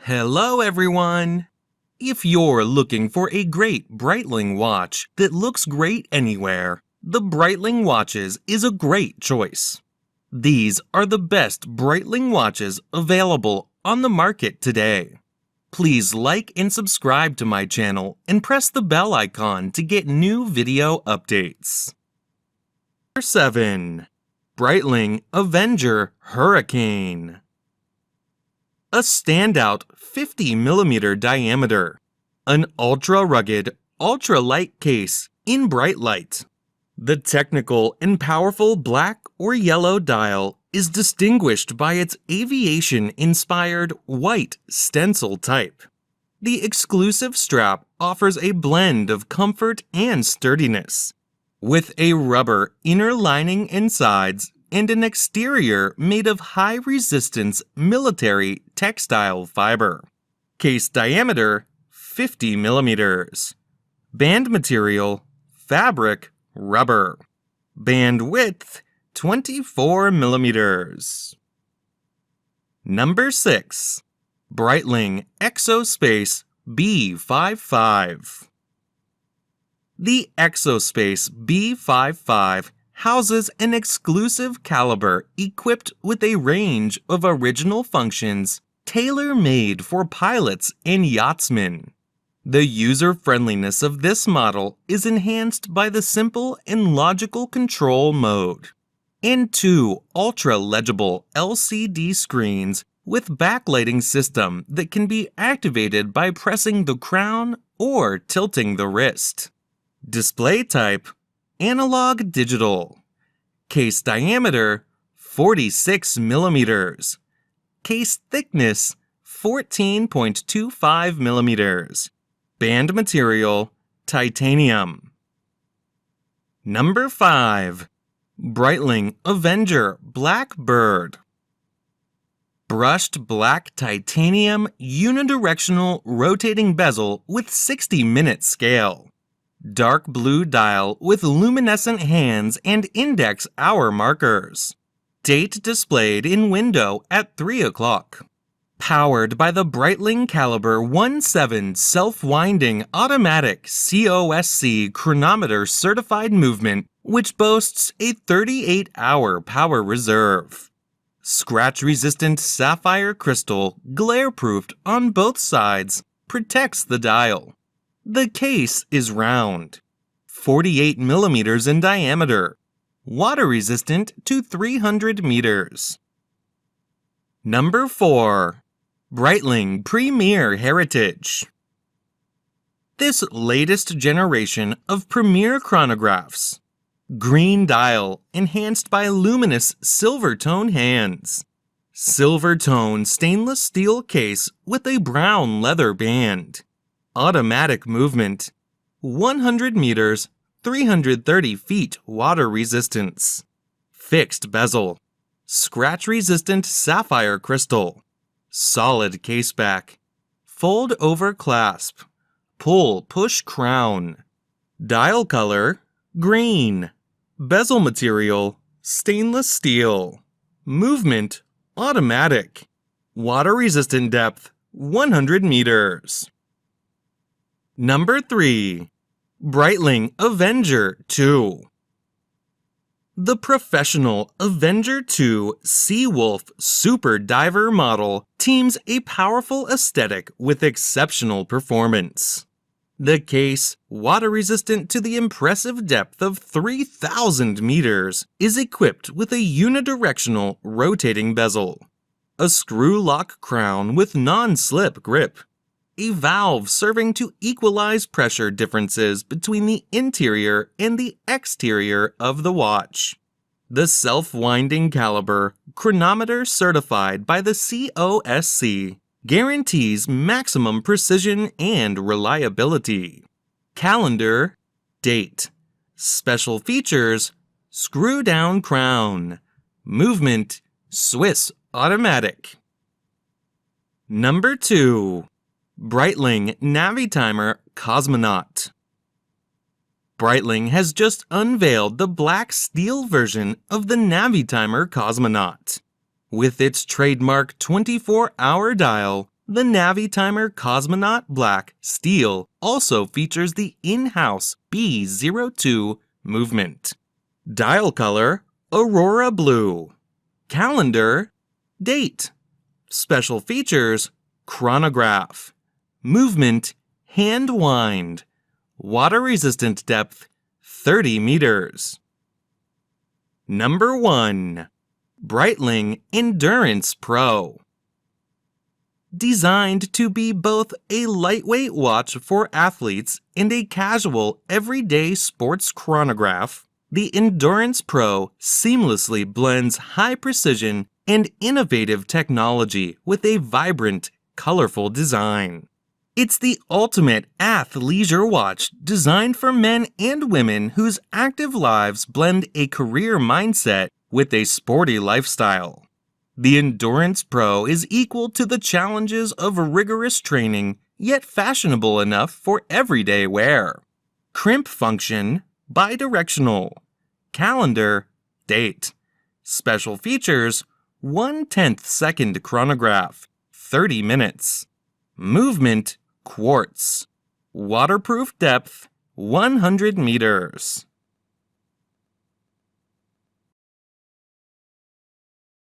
Hello everyone! If you're looking for a great Breitling watch that looks great anywhere, the Breitling watches is a great choice. These are the best Breitling watches available on the market today. Please like and subscribe to my channel and press the bell icon to get new video updates. Number 7. Breitling Avenger Hurricane. A standout 50mm diameter, an ultra-rugged, ultra-light case in bright light. The technical and powerful black or yellow dial is distinguished by its aviation-inspired white stencil type. The exclusive strap offers a blend of comfort and sturdiness, with a rubber inner lining and sides and an exterior made of high-resistance military textile fiber. Case diameter, 50mm. Band material, fabric, rubber. Band width, 24mm. Number 6. Breitling Exospace B55. The Exospace B55 houses an exclusive caliber equipped with a range of original functions tailor-made for pilots and yachtsmen. The user-friendliness of this model is enhanced by the simple and logical control mode, and 2 ultra-legible LCD screens with backlighting system that can be activated by pressing the crown or tilting the wrist. Display type, analog digital. Case diameter, 46mm. Case thickness, 14.25mm. Band material, titanium. Number 5. Breitling Avenger BlackBird. Brushed black titanium unidirectional rotating bezel with 60-minute scale. Dark blue dial with luminescent hands and index hour markers. Date displayed in window at 3 o'clock. Powered by the Breitling Caliber 17 self-winding automatic COSC chronometer certified movement, which boasts a 38-hour power reserve. Scratch-resistant sapphire crystal, glare-proofed on both sides, protects the dial. The case is round, 48mm in diameter, water-resistant to 300 meters. Number 4. Breitling Premier Heritage. This latest generation of Premier chronographs. Green dial enhanced by luminous silver tone hands. Silver tone stainless steel case with a brown leather band. Automatic movement, 100 meters, 330 feet water resistance. Fixed bezel, scratch-resistant sapphire crystal. Solid case back, fold over clasp, push crown. Dial color, green. Bezel material, stainless steel. Movement, automatic. Water resistant depth, 100 meters. Number 3. Breitling Avenger 2. The professional Avenger 2 Seawolf Super Diver model teams a powerful aesthetic with exceptional performance. The case, water-resistant to the impressive depth of 3,000 meters, is equipped with a unidirectional rotating bezel, a screw-lock crown with non-slip grip, a valve serving to equalize pressure differences between the interior and the exterior of the watch. The self-winding caliber, chronometer certified by the COSC, guarantees maximum precision and reliability. Calendar, date. Special features, screw-down crown. Movement, Swiss automatic. Number 2. Breitling Navitimer Cosmonaut. Breitling has just unveiled the black steel version of the Navitimer Cosmonaut. With its trademark 24-hour dial, The Navitimer Cosmonaut Black Steel also features the in-house B02 movement. Dial color, Aurora Blue. Calendar, date. Special features, Chronograph. Movement, hand wind. Water resistant depth, 30 meters. Number 1. Breitling Endurance Pro. Designed to be both a lightweight watch for athletes and a casual, everyday sports chronograph, the Endurance Pro seamlessly blends high precision and innovative technology with a vibrant, colorful design. It's the ultimate athleisure watch designed for men and women whose active lives blend a career mindset with a sporty lifestyle. The Endurance Pro is equal to the challenges of rigorous training, yet fashionable enough for everyday wear. Crimp function, bidirectional. Calendar, date. Special features, 1/10 second chronograph, 30 minutes. Movement, quartz. Waterproof depth, 100 meters.